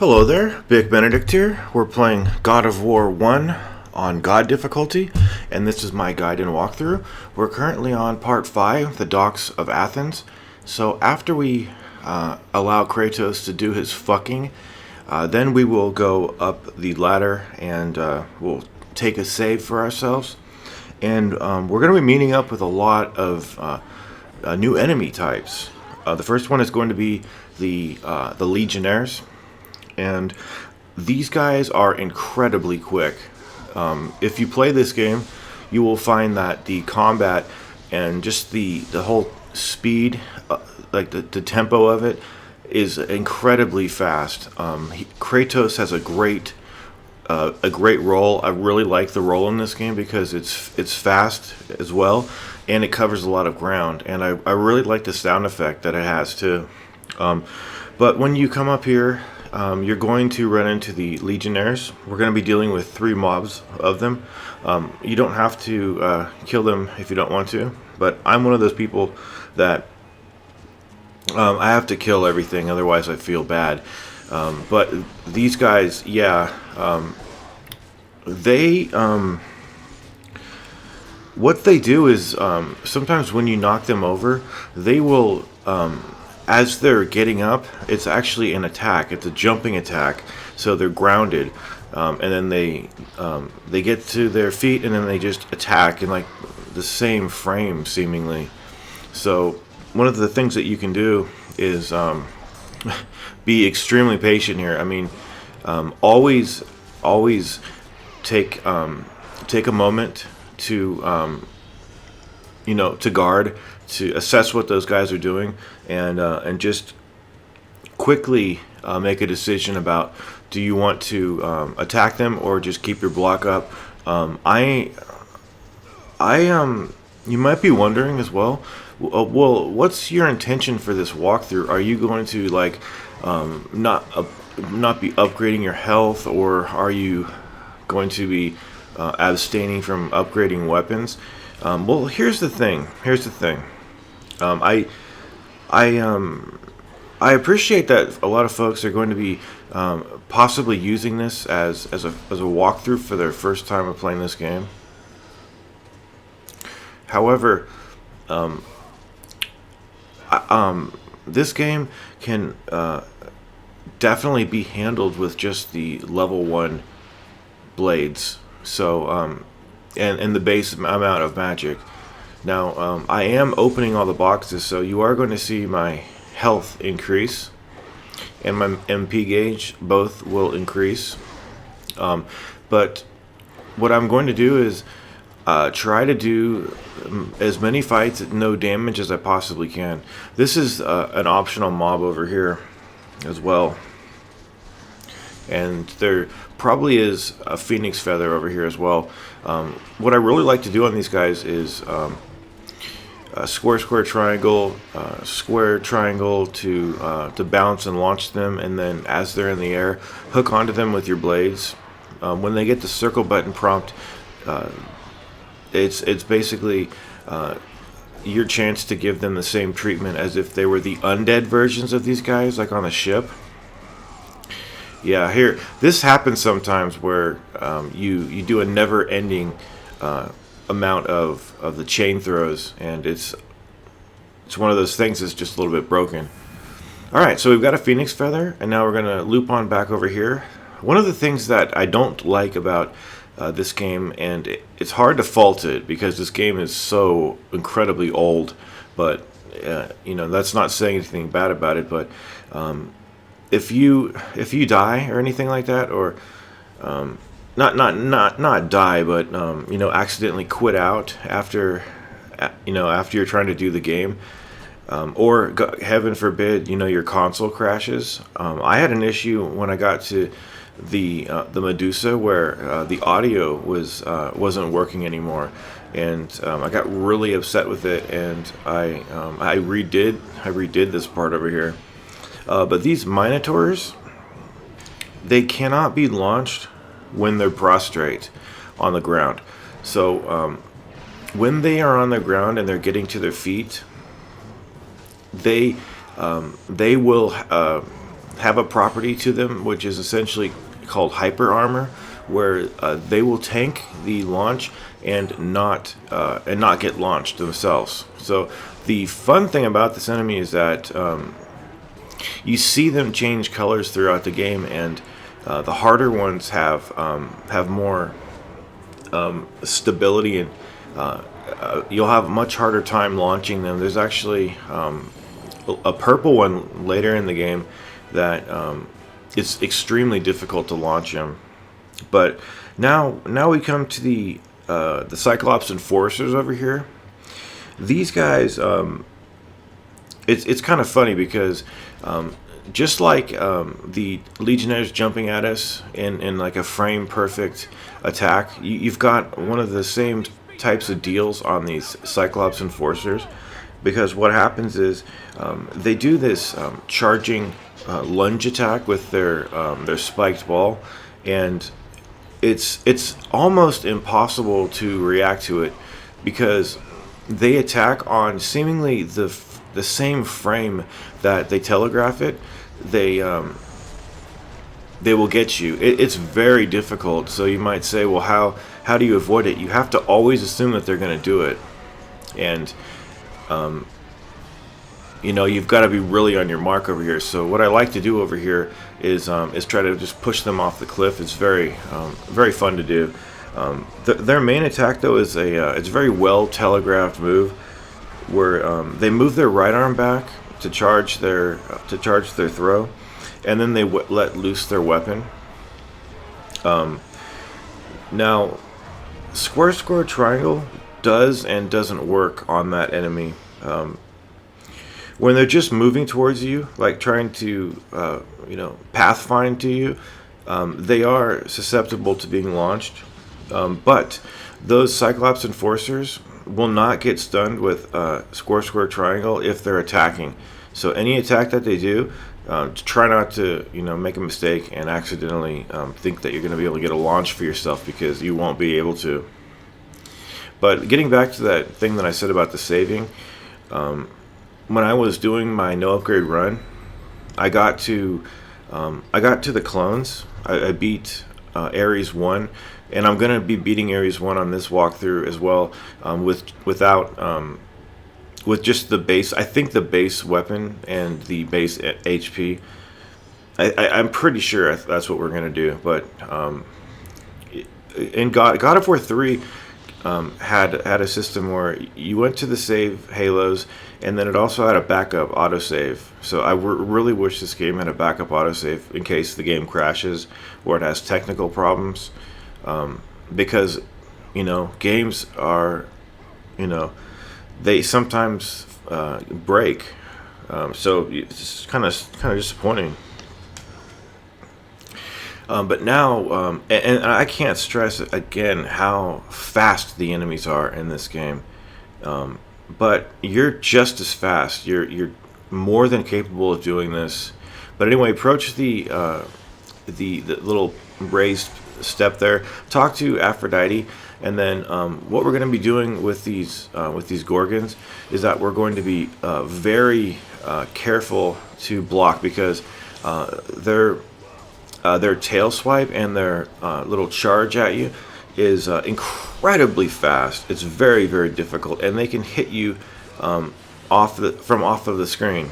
Hello there, Big Benedict here. We're playing God of War 1 on God difficulty, and this is my guide and walkthrough. We're currently on part 5, the docks of Athens. So after we allow Kratos to do his fucking, then we will go up the ladder and we'll take a save for ourselves. And we're going to be meeting up with a lot of new enemy types. The first one is going to be the Legionnaires. And these guys are incredibly quick. If you play this game, you will find that the combat and just the whole speed, like the tempo of it, is incredibly fast. Kratos has a great role. I really like the role in this game because it's fast as well, and it covers a lot of ground. And I really like the sound effect that it has too. But when you come up here, you're going to run into the Legionnaires. We're going to be dealing with 3 mobs of them. You don't have to kill them if you don't want to, but I'm one of those people that I have to kill everything, otherwise I feel bad. But these guys, yeah, they what they do is sometimes when you knock them over, they will as they're getting up, it's actually an attack. It's a jumping attack, so they're grounded, and then they get to their feet, and then they just attack in like the same frame, seemingly. So one of the things that you can do is be extremely patient here. I mean, always take a moment to to guard, to assess what those guys are doing, and just quickly make a decision about, do you want to attack them or just keep your block up. You might be wondering as well, what's your intention for this walkthrough? Are you going to not be upgrading your health, or are you going to be abstaining from upgrading weapons? Well, here's the thing. I appreciate that a lot of folks are going to be possibly using this as a walkthrough for their first time of playing this game. However, this game can definitely be handled with just the level 1 blades. So and the base amount of magic. Now, I am opening all the boxes, so you are going to see my health increase and my MP gauge both will increase. But what I'm going to do is try to do as many fights at no damage as I possibly can. This is an optional mob over here as well. And there probably is a phoenix feather over here as well. What I really like to do on these guys is square, triangle, square, triangle to bounce and launch them, and then as they're in the air, hook onto them with your blades. When they get the circle button prompt, it's basically your chance to give them the same treatment as if they were the undead versions of these guys, like on a ship. Yeah, here, this happens sometimes where you do a never-ending amount of the chain throws, and it's one of those things that's just a little bit broken. Alright, so we've got a phoenix feather, and now we're going to loop on back over here. One of the things that I don't like about this game, and it's hard to fault it because this game is so incredibly old, but that's not saying anything bad about it, but if you die or anything like that, or not die, but accidentally quit out after you're trying to do the game, or heaven forbid your console crashes. I had an issue when I got to the Medusa where the audio wasn't working anymore, and I got really upset with it, and I redid this part over here. But these Minotaurs, they cannot be launched when they're prostrate on the ground. So when they are on the ground and they're getting to their feet, they will have a property to them, which is essentially called hyper armor, where they will tank the launch and not get launched themselves. So the fun thing about this enemy is that you see them change colors throughout the game, and the harder ones have more stability, and you'll have a much harder time launching them. There's actually a purple one later in the game that it's extremely difficult to launch him. But now we come to the Cyclops Enforcers over here. These guys, it's kind of funny because just like the Legionnaires jumping at us in like a frame perfect attack, you've got one of the same types of deals on these Cyclops Enforcers, because what happens is they do this charging lunge attack with their spiked ball, and it's almost impossible to react to it because they attack on seemingly the same frame that they telegraph it. They will get you. It's very difficult. So you might say, well, how do you avoid it? You have to always assume that they're going to do it, and you've got to be really on your mark over here. So what I like to do over here is try to just push them off the cliff. It's very fun to do. Their main attack though is it's a very well telegraphed move where they move their right arm back to charge their throw, and then they let loose their weapon. Now, square triangle does and doesn't work on that enemy. When they're just moving towards you, like trying to pathfind to you, they are susceptible to being launched. But those Cyclops Enforcers will not get stunned with square triangle if they're attacking. So any attack that they do, try not to make a mistake and accidentally think that you're going to be able to get a launch for yourself, because you won't be able to. But getting back to that thing that I said about the saving, when I was doing my no upgrade run, I got to the clones. I beat Ares 1, and I'm going to be beating Ares 1 on this walkthrough as well, with just the base. I think the base weapon and the base HP. I'm pretty sure that's what we're going to do. But in God of War 3 had a system where you went to the save halos, and then it also had a backup autosave. So I really wish this game had a backup autosave in case the game crashes or it has technical problems, because games are they sometimes break, so it's kind of disappointing. But now, and I can't stress again how fast the enemies are in this game. But you're just as fast. You're more than capable of doing this. But anyway, approach the little raised step there. Talk to Aphrodite, and then what we're going to be doing with these Gorgons is that we're going to be very careful to block, because their tail swipe and their little charge at you is incredibly fast. It's very, very difficult, and they can hit you off of the screen.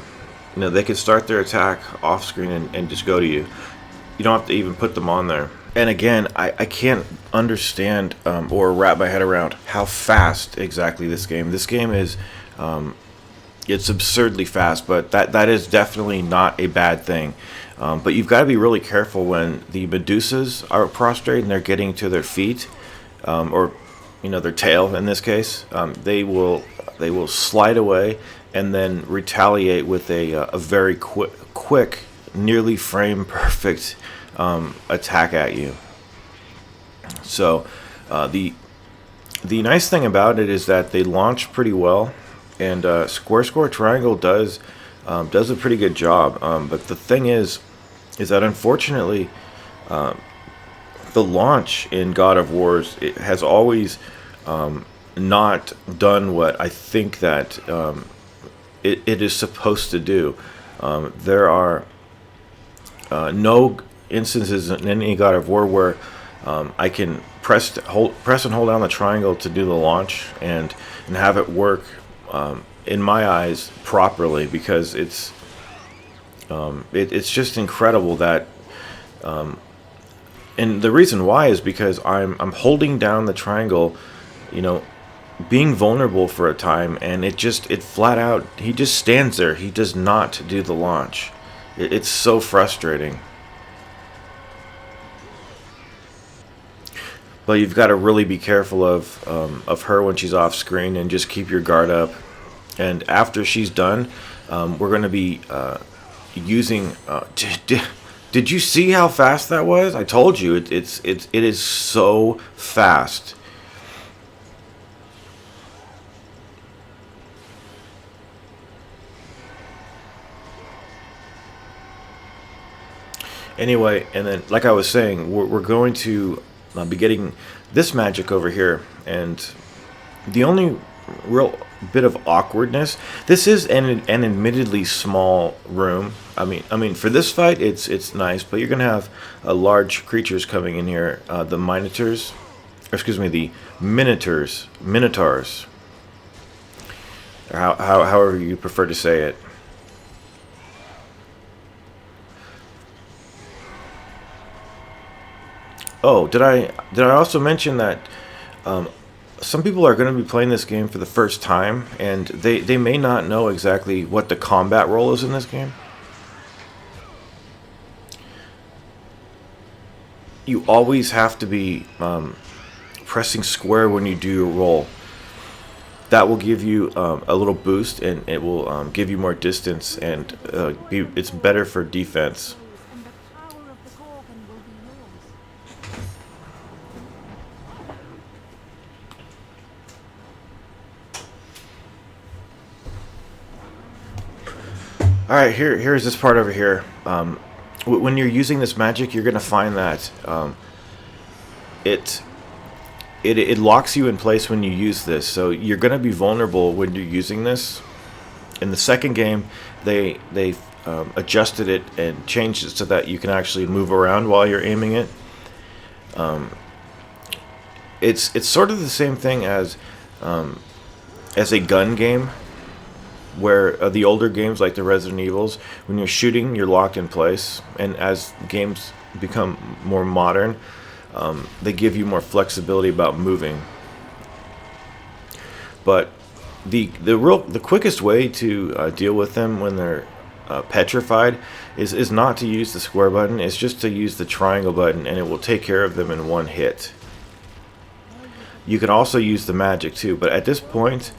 They can start their attack off screen and just go to you. You don't have to even put them on there. And again, I can't understand or wrap my head around how fast exactly this game is. It's absurdly fast, but that is definitely not a bad thing. But you've got to be really careful when the Medusas are prostrate and they're getting to their feet, or their tail in this case. They will slide away and then retaliate with a very quick, nearly frame perfect attack at you. So the nice thing about it is that they launch pretty well, and square triangle does a pretty good job. But the thing is that unfortunately, the launch in God of Wars, it has always not done what I think that it is supposed to do. There are no instances in any God of War where I can press and hold down the triangle to do the launch and have it work in my eyes properly, because it's just incredible that and the reason why is because I'm holding down the triangle, you know, being vulnerable for a time, and it flat out, he just stands there. He does not do the launch. It's so frustrating. But you've got to really be careful of her when she's off screen, and just keep your guard up. And after she's done, we're going to be using. Did you see how fast that was? I told you it is so fast. Anyway, and then like I was saying, we're going to be getting this magic over here, and the only real bit of awkwardness. This is an admittedly small room. I mean, for this fight, it's nice, but you're gonna have large creatures coming in here. The minotaurs, or excuse me, the minotaurs, or however you prefer to say it. Oh, did I also mention that some people are going to be playing this game for the first time, and they may not know exactly what the combat role is in this game. You always have to be pressing square when you do your roll. That will give you a little boost, and it will give you more distance, and it's better for defense. All right, here's this part over here. When you're using this magic, you're gonna find that it it locks you in place when you use this. So you're gonna be vulnerable when you're using this. In the second game, they adjusted it and changed it so that you can actually move around while you're aiming it. It's sort of the same thing as a gun game, where the older games like the Resident Evils, when you're shooting, you're locked in place, and as games become more modern, they give you more flexibility about moving. But the quickest way to deal with them when they're petrified is not to use the square button. It's just to use the triangle button, and it will take care of them in one hit. You can also use the magic too, but at this point,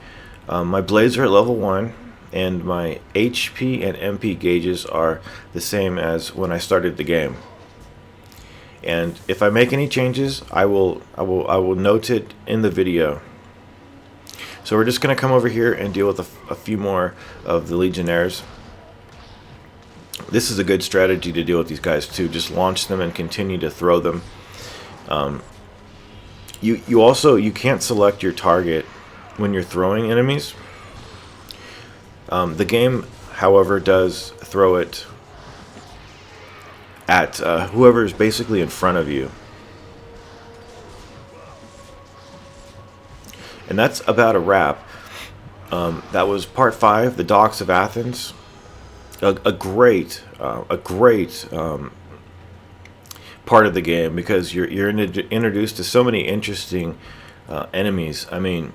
my blades are at level 1, and my HP and MP gauges are the same as when I started the game. And if I make any changes, I will note it in the video. So we're just going to come over here and deal with a few more of the Legionnaires. This is a good strategy to deal with these guys too. Just launch them and continue to throw them. You can't select your target when you're throwing enemies. The game, however, does throw it at whoever is basically in front of you. And that's about a wrap. That was part 5, the Docks of Athens. A great part of the game, because you're introduced to so many interesting enemies. I mean,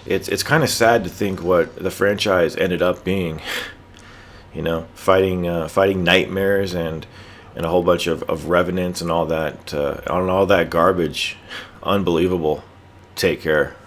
it's kind of sad to think what the franchise ended up being. You know, fighting nightmares and a whole bunch of revenants and all that garbage. Unbelievable. Take care.